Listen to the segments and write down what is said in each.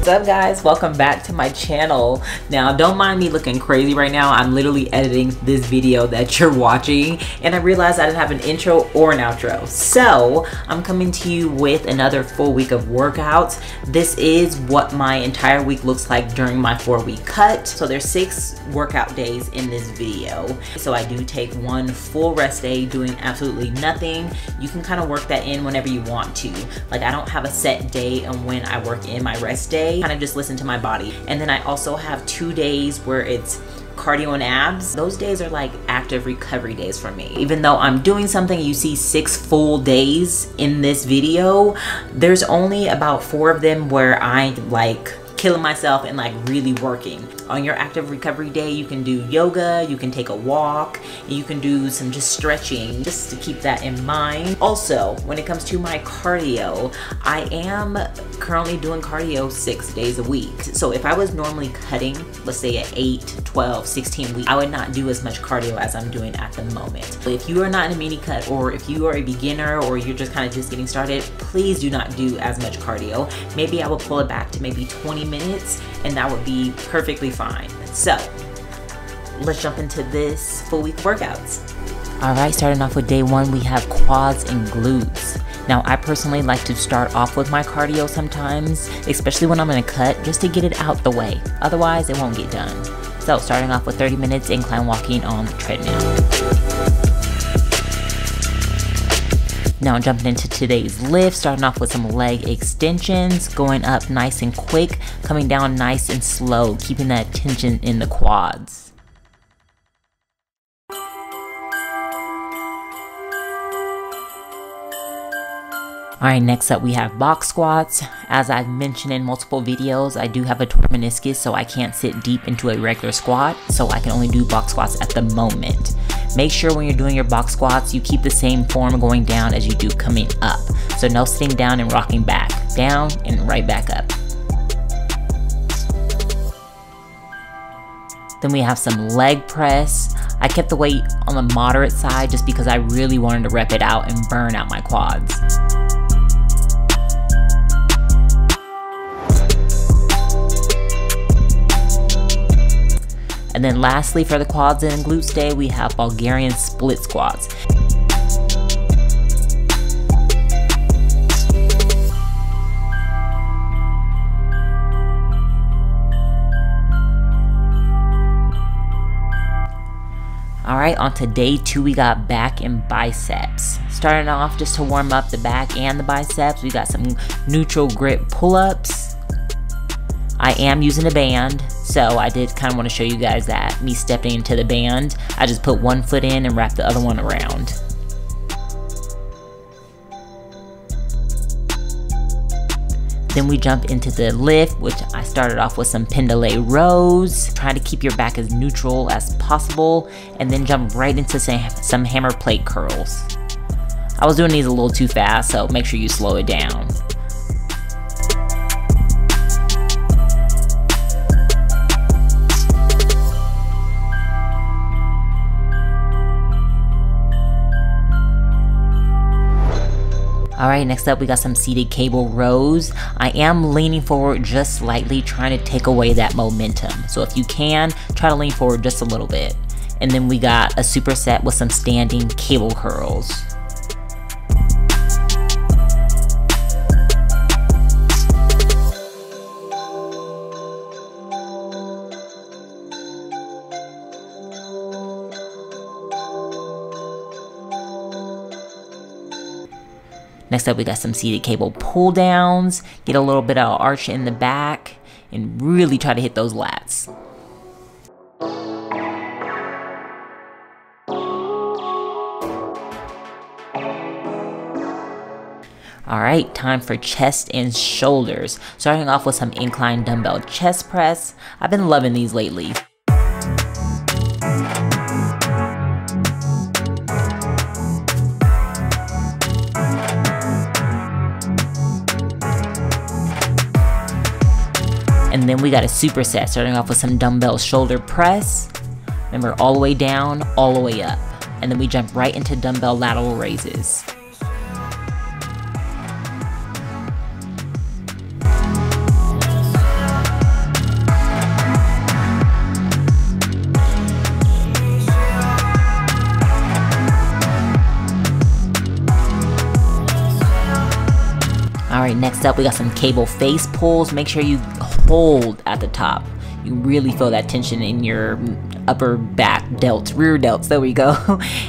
What's up guys, welcome back to my channel. Now don't mind me looking crazy right now. I'm literally editing this video that you're watching and I realized I didn't have an intro or an outro. So I'm coming to you with another full week of workouts. This is what my entire week looks like during my 4-week cut. So there's 6 workout days in this video. So I do take one full rest day doing absolutely nothing. You can kind of work that in whenever you want to. Like I don't have a set day on when I work in my rest day. Kind of just listen to my body. And then I also have 2 days where it's cardio and abs. Those days are like active recovery days for me. Even though I'm doing something, you see 6 full days in this video, there's only about 4 of them where I like killing myself and like really working. On your active recovery day, you can do yoga, you can take a walk, and you can do some just stretching, just to keep that in mind. Also, when it comes to my cardio, I am currently doing cardio 6 days a week. So if I was normally cutting, let's say at 8, 12, 16 weeks, I would not do as much cardio as I'm doing at the moment. If you are not in a mini cut, or if you are a beginner, or you're just kind of just getting started, please do not do as much cardio. Maybe I will pull it back to maybe 20 minutes and that would be perfectly fine. So let's jump into this full week workouts. All right, starting off with day 1, we have quads and glutes. Now I personally like to start off with my cardio sometimes, especially when I'm in a cut, just to get it out the way. Otherwise it won't get done. So starting off with 30 minutes incline walking on the treadmill. Now jumping into today's lift, starting off with some leg extensions, going up nice and quick, coming down nice and slow, keeping that tension in the quads. Alright, next up we have box squats. As I've mentioned in multiple videos, I do have a torn meniscus, so I can't sit deep into a regular squat, so I can only do box squats at the moment. Make sure when you're doing your box squats, you keep the same form going down as you do coming up. So no sitting down and rocking back, down and right back up. Then we have some leg press. I kept the weight on the moderate side just because I really wanted to rep it out and burn out my quads. And then lastly, for the quads and glutes day, we have Bulgarian split squats. Alright, on to day 2, we got back and biceps. Starting off, just to warm up the back and the biceps, we got some neutral grip pull-ups. I am using a band, so I did kind of want to show you guys that, me stepping into the band. I just put one foot in and wrap the other one around. Then we jump into the lift, which I started off with some Pendlay rows. Try to keep your back as neutral as possible, and then jump right into some hammer plate curls. I was doing these a little too fast, so make sure you slow it down. Alright, next up we got some seated cable rows. I am leaning forward just slightly, trying to take away that momentum. So if you can, try to lean forward just a little bit. And then we got a superset with some standing cable curls. Next up, we got some seated cable pull downs. Get a little bit of arch in the back and really try to hit those lats. Alright, time for chest and shoulders. Starting off with some incline dumbbell chest press. I've been loving these lately. And then we got a superset, starting off with some dumbbell shoulder press. Remember, all the way down, all the way up. And then we jump right into dumbbell lateral raises. Alright, next up we got some cable face pulls. Make sure you hold at the top. You really feel that tension in your upper back delts, rear delts, there we go.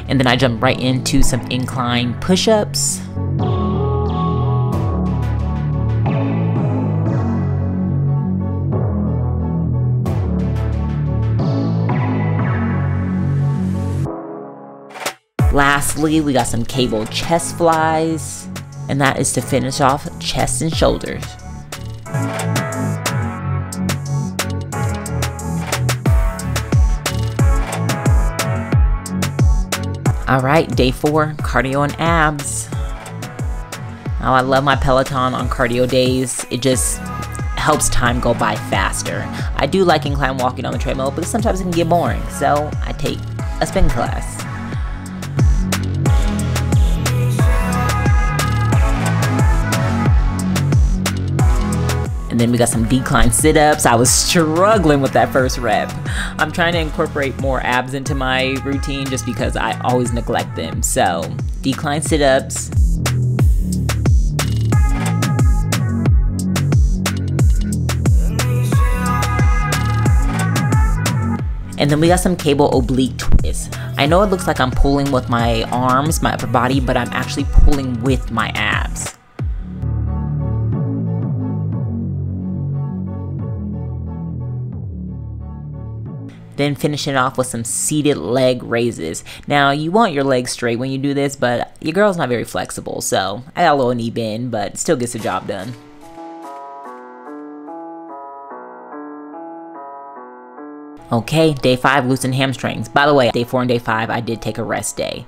And then I jump right into some incline push-ups. Lastly, we got some cable chest flies, and that is to finish off chest and shoulders. Alright, day 4, cardio and abs. Oh, I love my Peloton on cardio days. It just helps time go by faster. I do like incline walking on the treadmill, but sometimes it can get boring, so I take a spin class. And then we got some decline sit-ups. I was struggling with that first rep. I'm trying to incorporate more abs into my routine just because I always neglect them. So, decline sit-ups. And then we got some cable oblique twists. I know it looks like I'm pulling with my arms, my upper body, but I'm actually pulling with my abs. Then finishing off with some seated leg raises. Now, you want your legs straight when you do this, but your girl's not very flexible, so I got a little knee bend, but still gets the job done. Okay, day 5, glutes and hamstrings. By the way, day 4 and day 5, I did take a rest day.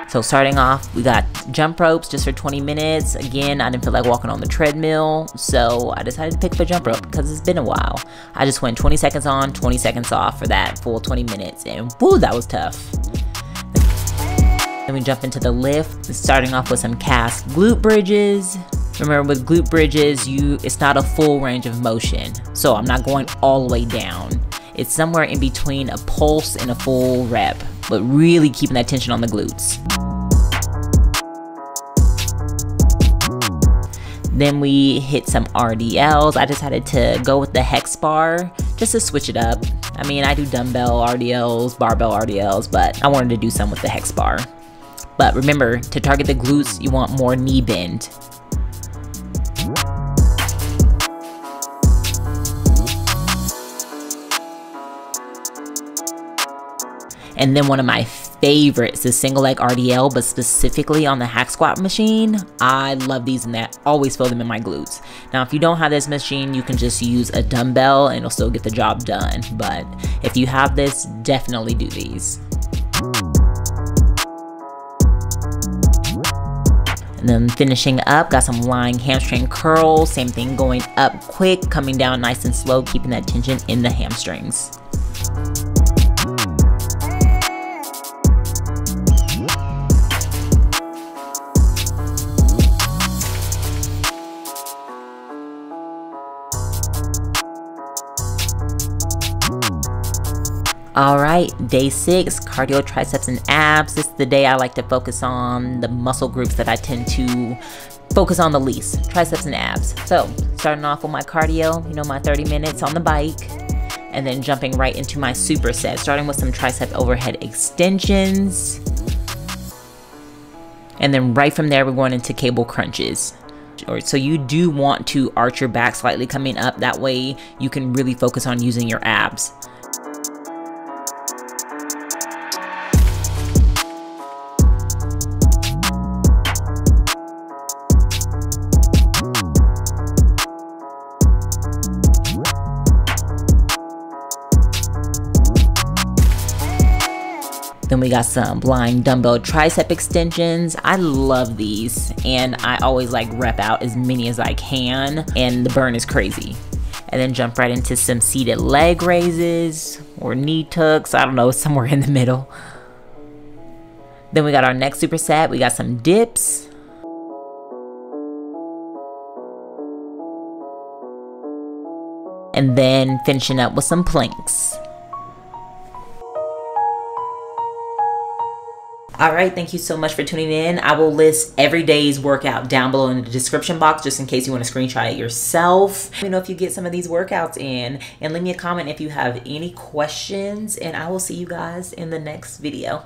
So starting off, we got jump ropes just for 20 minutes. Again, I didn't feel like walking on the treadmill, so I decided to pick up a jump rope because it's been a while. I just went 20 seconds on, 20 seconds off for that full 20 minutes, and woo, that was tough. Then we jump into the lift, starting off with some calf glute bridges. Remember, with glute bridges, it's not a full range of motion, so I'm not going all the way down. It's somewhere in between a pulse and a full rep, but really keeping that tension on the glutes. Then we hit some RDLs. I decided to go with the hex bar just to switch it up. I mean, I do dumbbell RDLs, barbell RDLs, but I wanted to do some with the hex bar. But remember, to target the glutes, you want more knee bend. And then one of my favorites is single leg RDL, but specifically on the hack squat machine. I love these and that. Always feel them in my glutes. Now, if you don't have this machine, you can just use a dumbbell and it'll still get the job done. But if you have this, definitely do these. And then finishing up, got some lying hamstring curls. Same thing, going up quick, coming down nice and slow, keeping that tension in the hamstrings. Alright, day 6, cardio, triceps, and abs. This is the day I like to focus on the muscle groups that I tend to focus on the least, triceps and abs. So, starting off with my cardio, you know, my 30 minutes on the bike, and then jumping right into my superset, starting with some tricep overhead extensions. And then right from there, we're going into cable crunches. So you do want to arch your back slightly coming up, that way you can really focus on using your abs. Then we got some blind dumbbell tricep extensions. I love these, and I always like rep out as many as I can, and the burn is crazy. And then jump right into some seated leg raises or knee tucks. I don't know, somewhere in the middle. Then we got our next superset. We got some dips. And then finishing up with some planks. All right, thank you so much for tuning in. I will list every day's workout down below in the description box just in case you want to screenshot it yourself. Let me know if you get some of these workouts in, and leave me a comment if you have any questions, and I will see you guys in the next video.